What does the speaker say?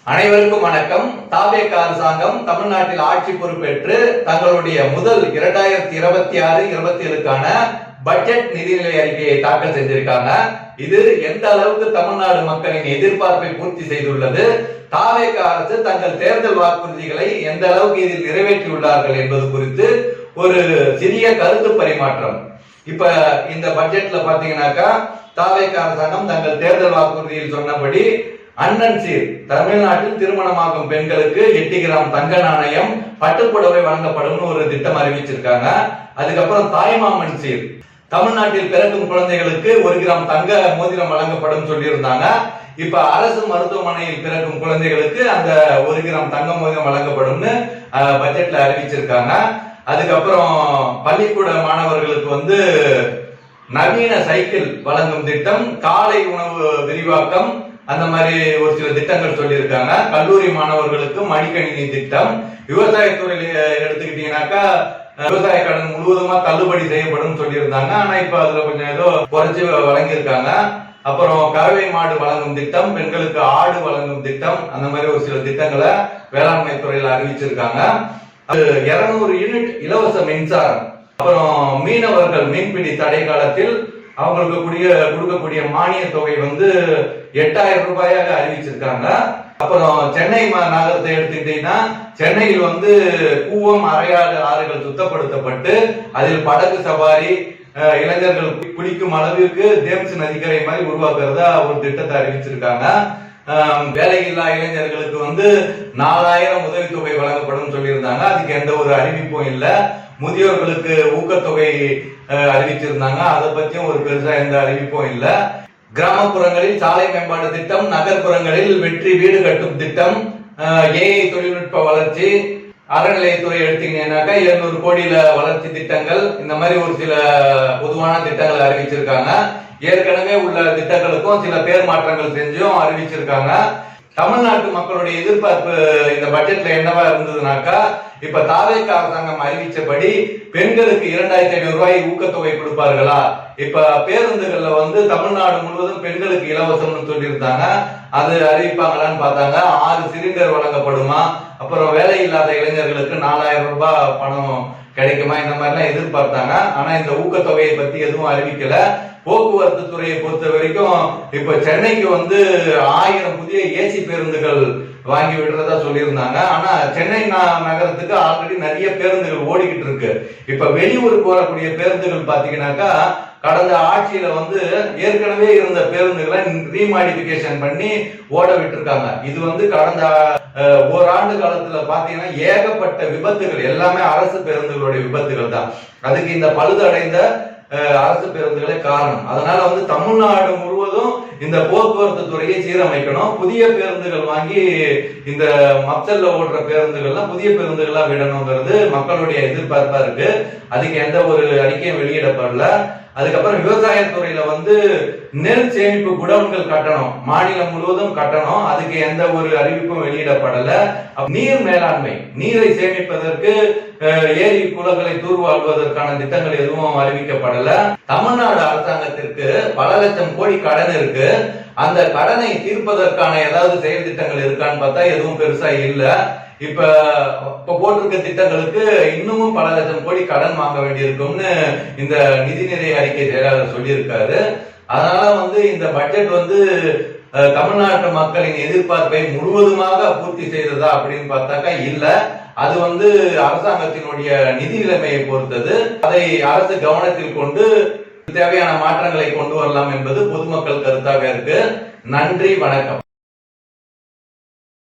அனைவருக்கும் வணக்கம். தாவேக அரசாங்கம் தமிழ்நாட்டில் ஆட்சி பொறுப்பேற்று தங்களுடைய முதல் 2026-27க்கான பட்ஜெட் நிதிநிலை அறிக்கையை தாக்கல் செஞ்சிருக்காங்க. இது எந்த அளவுக்கு தமிழ்நாடு மக்களின் எதிர்பார்ப்பை பூர்த்தி செய்துள்ளது, தாவேக அரசு தங்கள் தேர்தல் வாக்குறுதிகளை எந்த அளவுக்கு இதில் நிறைவேற்றியுள்ளார்கள் என்பது குறித்து ஒரு சிறிய கருத்து பரிமாற்றம். இப்ப இந்த பட்ஜெட்ல பாத்தீங்கன்னாக்கா தாவேக அரசாங்கம் தங்கள் தேர்தல் வாக்குறுதியில் சொன்னபடி அண்ணன் சீர் தமிழ்நாட்டில் திருமணமாகும் பெண்களுக்கு 8 கிராம் தங்க நாணயம் பட்டுப்புடவை வழங்கப்படும் ஒரு திட்டம் அறிவிச்சிருக்காங்க. அதுக்கப்புறம் தாய்மாமன் சீர் தமிழ்நாட்டில் பிறக்கும் குழந்தைகளுக்கு 1 கிராம் தங்க மோதிரம் வழங்கப்படும் சொல்லியிருந்தாங்க. இப்ப அரசு மருத்துவமனையில் பிறக்கும் குழந்தைகளுக்கு அந்த 1 கிராம் தங்க மோதிரம் வழங்கப்படும் பட்ஜெட்ல அறிவிச்சிருக்காங்க. அதுக்கப்புறம் பள்ளிக்கூட மாணவர்களுக்கு நவீன சைக்கிள் வழங்கும் திட்டம், காலை உணவு விரிவாக்கம், அந்த மாதிரி ஒரு சில திட்டங்கள் சொல்லியிருக்காங்க. கல்லூரி மாணவர்களுக்கு மடிக்கணினி திட்டம், விவசாயத்துறையில எடுத்துக்கிட்டீங்கன்னாக்கா விவசாய கடன் முழுவதுமா தள்ளுபடி செய்யப்படும் சொல்லியிருந்தாங்க. ஆனா இப்ப அதுல கொஞ்சம் ஏதோ குறைச்சு வழங்கியிருக்காங்க. அப்புறம் கறவை மாடு வழங்கும் திட்டம், பெண்களுக்கு ஆடு வழங்கும் திட்டம், அந்த மாதிரி ஒரு சில திட்டங்களை வேளாண்மை துறையில அறிவிச்சிருக்காங்க. 200 யூனிட் இலவச மின்சாரம், அப்புறம் மீனவர்கள் மீன்பிடி தடை காலத்தில் அவங்களுக்கு கொடுக்கக்கூடிய மானிய தொகை 8000 ரூபாயாக அறிவிச்சிருக்காங்க. அப்புறம் சென்னை நகரத்தை எடுத்துக்கிட்டீங்கன்னா சென்னையில் கூவம், அரையாறு ஆறுகள் சுத்தப்படுத்தப்பட்டு அதில் படகு சவாரி, இளைஞர்கள் குளிக்கும் அளவிற்கு தேம்ஸ் நதிக்கரை மாதிரி உருவாக்குறதா ஒரு திட்டத்தை அறிவிச்சிருக்காங்க. வேலையில்லா இளைஞர்களுக்கு 4000 உதவித்தொகை வழங்கப்படும் சொல்லியிருந்தாங்க. அதுக்கு எந்த ஒரு அறிவிப்பும் இல்ல. முதியோர்களுக்கு ஊக்கத்தொகை அறிவிச்சிருந்தாங்க. அதை பத்தியும் ஒரு பெருசா எந்த அறிவிப்பும் இல்ல. கிராமப்புறங்களில் சாலை மேம்பாடு திட்டம், நகர்ப்புறங்களில் வெற்றி வீடு கட்டும் திட்டம், ஏஐ தொழில்நுட்ப வளர்ச்சி, அறநிலையத்துறை எடுத்தீங்கன்னாக்கா 700 கோடியில வளர்ச்சி திட்டங்கள், இந்த மாதிரி ஒரு சில பொதுவான திட்டங்களை அறிவிச்சிருக்காங்க. ஏற்கனவே உள்ள திட்டங்களுக்கும் சில பேர் மாற்றங்கள் செஞ்சும் அறிவிச்சிருக்காங்க. தமிழ்நாட்டு மக்களுடைய எதிர்பார்ப்பு இந்த பட்ஜெட்ல என்னவா இருந்ததுனாக்கா, இப்ப தாவேக அரசாங்கம் அறிவிச்சபடி பெண்களுக்கு 2500 ரூபாய் ஊக்கத்தொகை கொடுப்பார்களா, இப்ப பேருந்துகள்ல தமிழ்நாடு முழுவதும் பெண்களுக்கு இலவசம்னு சொல்லியிருந்தாங்க. அது அறிவிப்பாங்களான்னு பார்த்தாங்க. 6 சிலிண்டர் வழங்கப்படுமா, அப்புறம் வேலை இல்லாத இளைஞர்களுக்கு 4000 ரூபாய் பணம் கிடைக்குமா, இந்த மாதிரிலாம் எதிர்பார்த்தாங்க. ஆனா இந்த ஊக்கத்தொகையை பத்தி எதுவும் அறிவிக்கல. போக்குவரத்து துறையை பொறுத்த வரைக்கும் இப்ப சென்னைக்கு 1000 புதிய ஏசி பேருந்துகள் வாங்கி விடுறதா சொல்லியிருந்தாங்க. ஆனா சென்னை நகரத்துக்கு ஆல்ரெடி நிறைய பேருந்துகள் ஓடிக்கிட்டு இருக்கு. இப்ப வெளியூருக்கு வரக்கூடிய பேருந்துகள் பாத்தீங்கன்னாக்கா கடந்த ஆட்சியில ஏற்கனவே இருந்த பேருந்துகளை ரீமாடிபிகேஷன் பண்ணி ஓட விட்டுருக்காங்க. இது கடந்த ஓராண்டு காலத்துல பாத்தீங்கன்னா ஏகப்பட்ட விபத்துகள் எல்லாமே அரசு பேருந்துகளுடைய விபத்துகள் தான். அதுக்கு இந்த பழுதடைந்த அரசு பேருந்துகளே காரணம். அதனால தமிழ்நாடு முழுவதும் இந்த போக்குவரத்து துறையை சீரமைக்கணும். புதிய பேருந்துகள் வாங்கி இந்த மப்சல்ல ஓடுற பேருந்துகள்லாம் புதிய பேருந்துகளா விடணுங்கிறது மக்களுடைய எதிர்பார்ப்பா இருக்கு. அதுக்கு எந்த ஒரு அறிக்கையும் வெளியிடப்படல. அதுக்கப்புறம் விவசாயத்துறையில நெல் சேமிப்பு குடோன்கள் கட்டணும், மாநிலம் முழுவதும் கட்டணும். அதுக்கு எந்த ஒரு அறிவிப்பும் வெளியிடப்படல. நீர் மேலாண்மை, நீரை சேமிப்பதற்கு ஏரி குளங்களை தூர்வாழ்வதற்கான திட்டங்கள் எதுவும் அறிவிக்கப்படல. தமிழ்நாடு அரசாங்கத்திற்கு பல லட்சம் கோடி கடன் இருக்கு. அந்த கடனை தீர்ப்பதற்கான ஏதாவது செயல் திட்டங்கள் இருக்கான்னு பார்த்தா எதுவும் பெருசா இல்ல. இப்ப போட்டிருக்க திட்டங்களுக்கு இன்னமும் பல லட்சம் கோடி கடன் வாங்க வேண்டியிருக்கும்னு இந்த நிதிநிலை அறிக்கை செயலாளர் சொல்லியிருக்காரு. அதனால இந்த பட்ஜெட் தமிழ்நாட்டு மக்களின் எதிர்பார்ப்பை முழுவதுமாக பூர்த்தி செய்ததா அப்படின்னு பார்த்தாக்கா இல்ல. அது அரசாங்கத்தினுடைய நிதி நிலைமையை பொறுத்தது. அதை அரசு கவனத்தில் கொண்டு தேவையான மாற்றங்களை கொண்டு வரலாம் என்பது பொதுமக்கள் கருத்தாக இருக்கு. நன்றி, வணக்கம்.